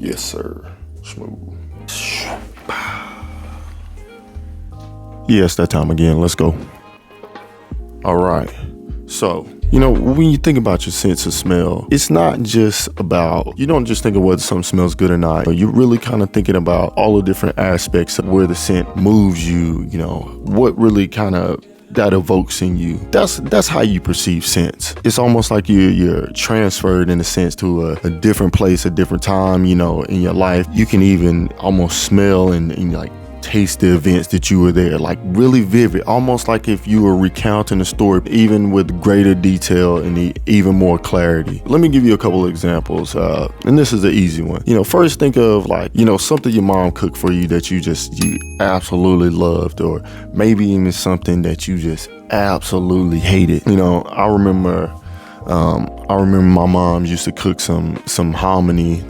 Yes, sir. Smooth. Yeah, it's that time again. Let's go. All right. So, you know, when you think about your sense of smell, it's not just about, you don't just think of whether something smells good or not. You're really kind of thinking about all the different aspects of where the scent moves you, you know, what really kind of that evokes in you. That's how you perceive scents. It's almost like you're transferred in a sense to a different place, a different time, you know, in your life. You can even almost smell and like taste the events that you were there, like really vivid, almost like if you were recounting a story, even with greater detail and even more clarity. Let me give you a couple of examples, and this is an easy one. You know, first think of like, you know, something your mom cooked for you that you absolutely loved, or maybe even something that you just absolutely hated. You know, I remember my mom used to cook some hominy,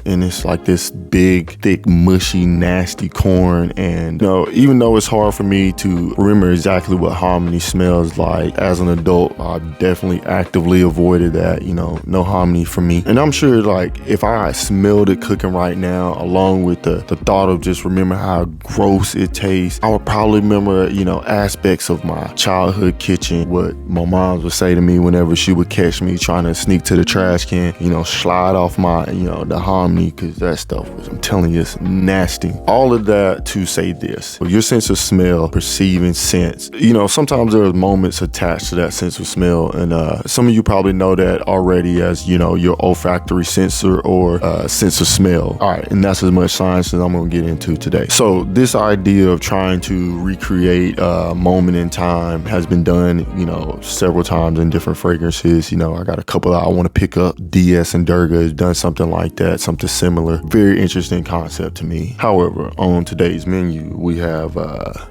and it's like this big, thick, mushy, nasty corn. And you know, even though it's hard for me to remember exactly what hominy smells like as an adult, I definitely actively avoided that. You know, no hominy for me. And I'm sure like if I smelled it cooking right now, along with the thought of just remember how gross it tastes, I would probably remember, you know, aspects of my childhood kitchen, what my mom would say to me whenever she would catch me trying to sneak to the trash can, you know, slide off my, you know, the hominy, because that stuff was, I'm telling you, it's nasty. All of that to say this: your sense of smell, perceiving sense, you know, sometimes there are moments attached to that sense of smell, and some of you probably know that already as, you know, your olfactory sensor or sense of smell. All right, and that's as much science as I'm gonna get into today. So this idea of trying to recreate a moment in time has been done, you know, several times in different fragrances. You know, I got a couple that I want to pick up. DS and Durga has done something like that, something similar. Very interesting concept to me. However, on today's menu, we have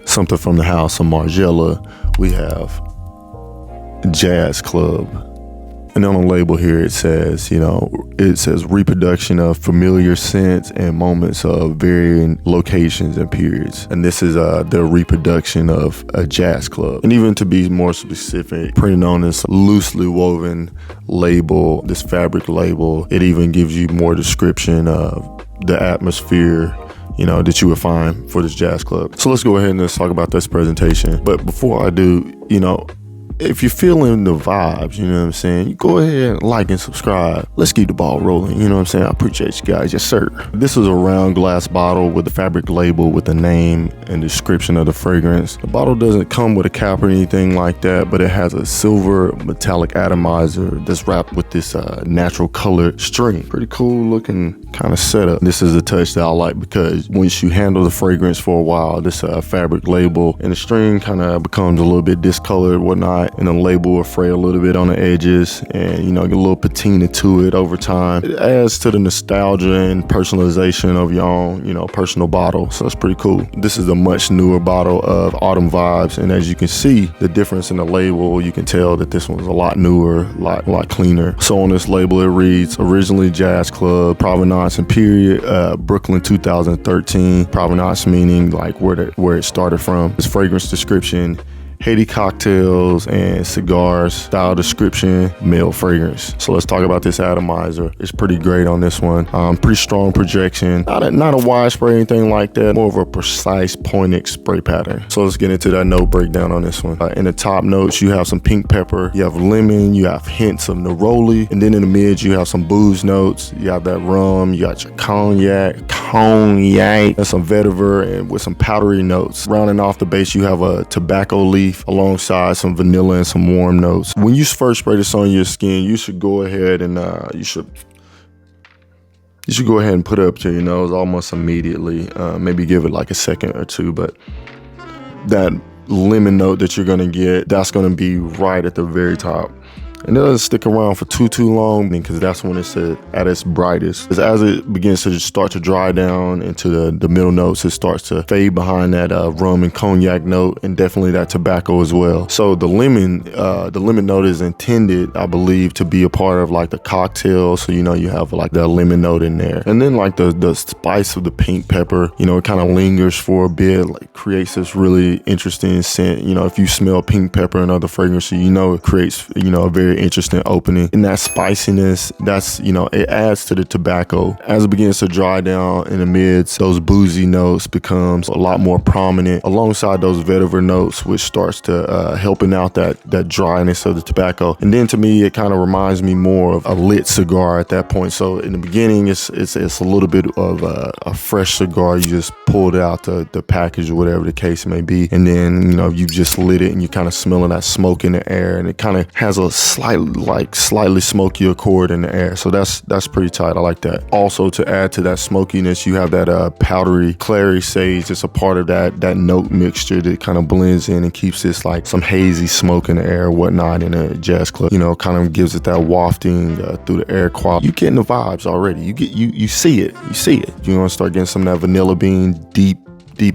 something from the house of Margiela. We have Jazz Club. And on the label here, it says, you know, it says reproduction of familiar scents and moments of varying locations and periods. And this is the reproduction of a jazz club. And even to be more specific, printed on this loosely woven label, this fabric label, it even gives you more description of the atmosphere, you know, that you would find for this jazz club. So let's go ahead and let's talk about this presentation. But before I do, you know, if you're feeling the vibes, you know what I'm saying, you go ahead and like and subscribe. Let's keep the ball rolling, you know what I'm saying? I appreciate you guys. Yes, sir. This is a round glass bottle with a fabric label with the name and description of the fragrance. The bottle doesn't come with a cap or anything like that, but it has a silver metallic atomizer that's wrapped with this natural colored string. Pretty cool looking kind of setup. This is a touch that I like because once you handle the fragrance for a while, this fabric label and the string kind of becomes a little bit discolored, whatnot, and the label will fray a little bit on the edges, and you know, get a little patina to it over time. It adds to the nostalgia and personalization of your own, you know, personal bottle. So it's pretty cool. This is a much newer bottle of Autumn Vibes, and as you can see the difference in the label, you can tell that this one's a lot newer, a lot cleaner. So on this label it reads originally Jazz Club, provenance and period, Brooklyn 2013. Provenance meaning like where it started from. This fragrance description: Haiti cocktails and cigars. Style description: male fragrance. So let's talk about this atomizer. It's pretty great on this one. Pretty strong projection. Not a wide spray or anything like that. More of a precise pointed spray pattern. So let's get into that note breakdown on this one. In the top notes, you have some pink pepper, you have lemon, you have hints of neroli, and then in the mid you have some booze notes. You have that rum, you got your cognac, and some vetiver, and with some powdery notes. Rounding off the base, you have a tobacco leaf alongside some vanilla and some warm notes. When you first spray this on your skin, you should go ahead and you should go ahead and put it up to your nose almost immediately. Maybe give it like a second or two, but that lemon note that you're gonna get, that's gonna be right at the very top. And it doesn't stick around for too long, because that's when it's at its brightest. As it begins to just start to dry down into the middle notes, it starts to fade behind that rum and cognac note, and definitely that tobacco as well. So the lemon note is intended, I believe, to be a part of like the cocktail. So, you know, you have like that lemon note in there. And then like the spice of the pink pepper, you know, it kind of lingers for a bit, like creates this really interesting scent. You know, if you smell pink pepper and other fragrances, you know, it creates, you know, a very very interesting opening. And that spiciness, that's, you know, it adds to the tobacco. As it begins to dry down in the mids, those boozy notes becomes a lot more prominent alongside those vetiver notes, which starts to helping out that dryness of the tobacco. And then to me, it kind of reminds me more of a lit cigar at that point. So in the beginning, it's a little bit of a fresh cigar. You just pulled out the package or whatever the case may be. And then, you know, you just lit it and you kind of smelling that smoke in the air, and it kind of has a slightly smoky accord in the air. So that's pretty tight. I like that. Also, to add to that smokiness, you have that powdery Clary Sage. It's a part of that note mixture that kind of blends in and keeps this like some hazy smoke in the air or whatnot in a jazz club. You know, kind of gives it that wafting through the air quality. You getting the vibes already. You see it. You're gonna start getting some of that vanilla bean deep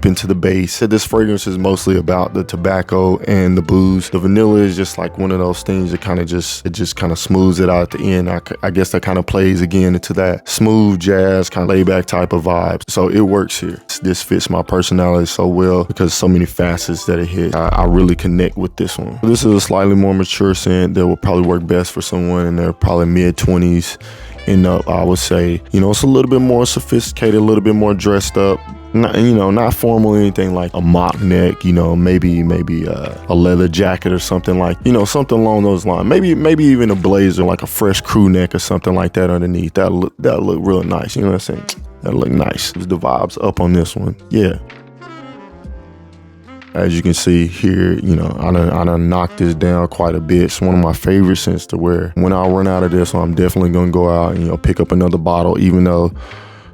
into the base. So this fragrance is mostly about the tobacco and the booze. The vanilla is just like one of those things that kind of just kind of smooths it out at the end. I guess that kind of plays again into that smooth jazz kind of laid back type of vibe. So it works here. This fits my personality so well because so many facets that it hit. I really connect with this one. This is a slightly more mature scent that will probably work best for someone in their probably mid-20s. And I would say, you know, it's a little bit more sophisticated, a little bit more dressed up. Not formal or anything like a mock neck, you know, maybe a leather jacket or something like, you know, something along those lines. Maybe even a blazer, like a fresh crew neck or something like that underneath. That'll look real nice. You know what I'm saying? That'll look nice. The vibe's up on this one. Yeah. As you can see here, you know, I done knocked this down quite a bit. It's one of my favorite scents to wear. When I run out of this one, I'm definitely gonna go out and, you know, pick up another bottle, even though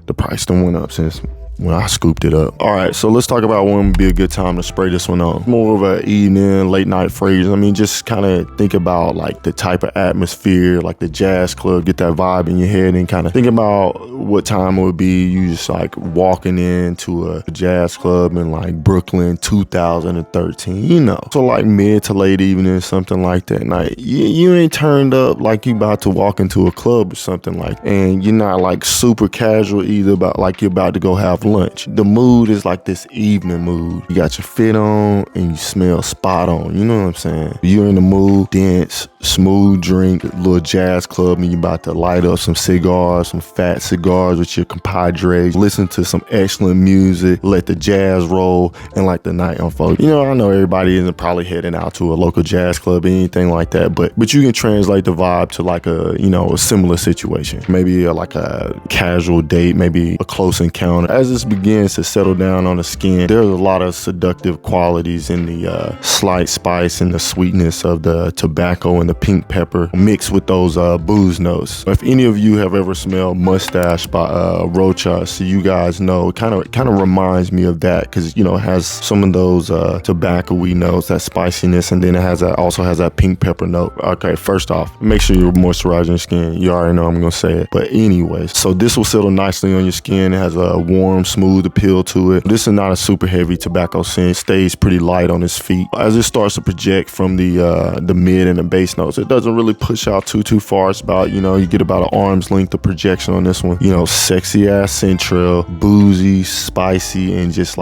the price done went up since when I scooped it up. All right, so let's talk about when would be a good time to spray this one on. More of an evening, late night fragrance. I mean, just kind of think about like the type of atmosphere, like the jazz club, get that vibe in your head and kind of think about what time it would be. You just like walking into a jazz club in like Brooklyn, 2013, you know. So like mid to late evening, something like that. Like you ain't turned up like you about to walk into a club or something like that. And you're not like super casual either, about like you're about to go have lunch. The mood is like this evening mood. You got your fit on and you smell spot on. You know what I'm saying? You're in the mood, dense, smooth drink, little jazz club, and you about to light up some cigars, some fat cigars with your compadres, listen to some excellent music, let the jazz roll, and like the night unfold. You know, I know everybody isn't probably heading out to a local jazz club or anything like that, but you can translate the vibe to like a similar situation. Maybe like a casual date, maybe a close encounter. As this begins to settle down on the skin, there's a lot of seductive qualities in the slight spice and the sweetness of the tobacco and the pink pepper mixed with those booze notes. If any of you have ever smelled Mustache by Rocha, so you guys know, it kind of reminds me of that, because, you know, it has some of those tobacco-y notes, that spiciness, and then it also has that pink pepper note. Okay, first off, make sure you're moisturizing your skin. You already know I'm gonna say it, but anyway, so this will settle nicely on your skin. It has a warm, smooth appeal to it. This is not a super heavy tobacco scent. It stays pretty light on its feet. As it starts to project from the mid and the bass notes, it doesn't really push out too far. It's about, you know, you get about an arm's length of projection on this one. You know, sexy ass central, boozy, spicy, and just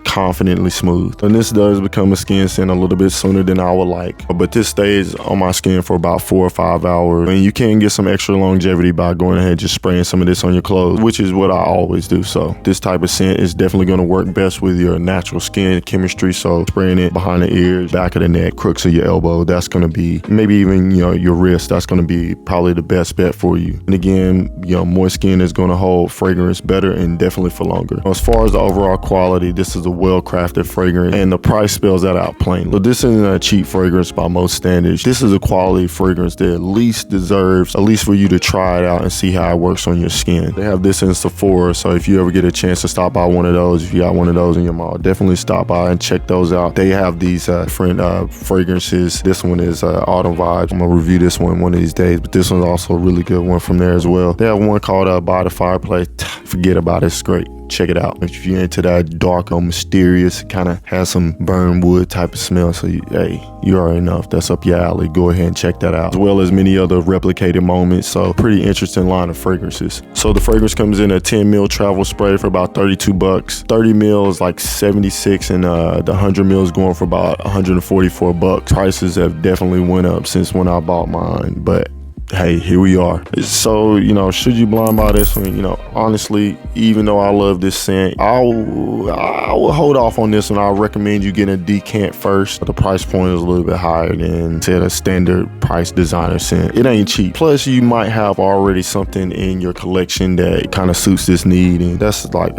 confidently smooth. And this does become a skin scent a little bit sooner than I would like, but this stays on my skin for about 4 or 5 hours. And you can get some extra longevity by going ahead and just spraying some of this on your clothes, which is what I always do. So this type of scent is definitely going to work best with your natural skin chemistry. So spraying it behind the ears, back of the neck, crooks of your elbow, that's going to be, maybe even, you know, your wrist, that's going to be probably the best bet for you. And again, you know, moist skin is going to hold fragrance better and definitely for longer. As far as the overall quality, this is a well-crafted fragrance, and the price spells that out plain. But this isn't a cheap fragrance by most standards. This is a quality fragrance that at least deserves, at least for you to try it out and see how it works on your skin. They have this in Sephora, so if you ever get a chance to stop by one of those, if you got one of those in your mall, definitely stop by and check those out. They have these different fragrances. This one is Autumn Vibes. I'm gonna review this one of these days, but this one's also a really good one from there as well. They have one called By the Fireplace. Forget about it, it's great. check it out. If you're into that dark or mysterious, kind of has some burn wood type of smell, so hey, you already know if that's up your alley, go ahead and check that out, as well as many other replicated moments. So pretty interesting line of fragrances. So the fragrance comes in a 10 ml travel spray for about 32 bucks. 30 ml is like 76, and the 100 ml is going for about 144 bucks. Prices have definitely went up since when I bought mine, but hey, here we are. So, you know, should you blind buy this one? You know, honestly, even though I love this scent, I will hold off on this one. I'll recommend you getting a decant first. The price point is a little bit higher than, say, a standard price designer scent. It ain't cheap. Plus, you might have already something in your collection that kind of suits this need, and that's like,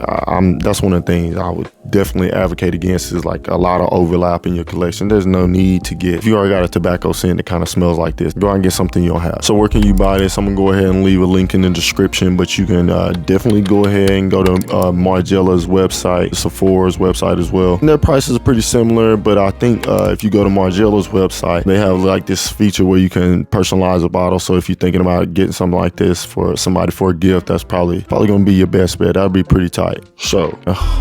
that's one of the things I would definitely advocate against, is like a lot of overlap in your collection. There's no need to get, if you already got a tobacco scent that kind of smells like this, go out and get something you don't have. So where can you buy this? I'm gonna go ahead and leave a link in the description, but you can definitely go ahead and go to Margiela's website, Sephora's website as well. And their prices are pretty similar, but I think if you go to Margiela's website, they have like this feature where you can personalize a bottle. So if you're thinking about getting something like this for somebody for a gift, that's probably gonna be your best bet. That'd be pretty tight. So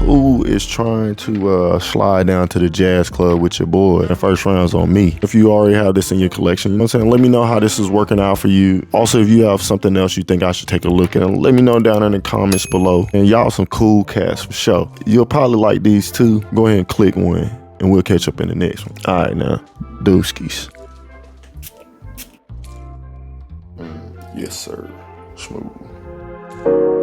who is trying to slide down to the jazz club with your boy? The first round's on me. If you already have this in your collection, you know what I'm saying, let me know how this is working out for you. Also, if you have something else you think I should take a look at, let me know down in the comments below. And y'all some cool cats for sure. You'll probably like these too. Go ahead and click one, and we'll catch up in the next one. All right now, dooskies. Yes sir, smooth.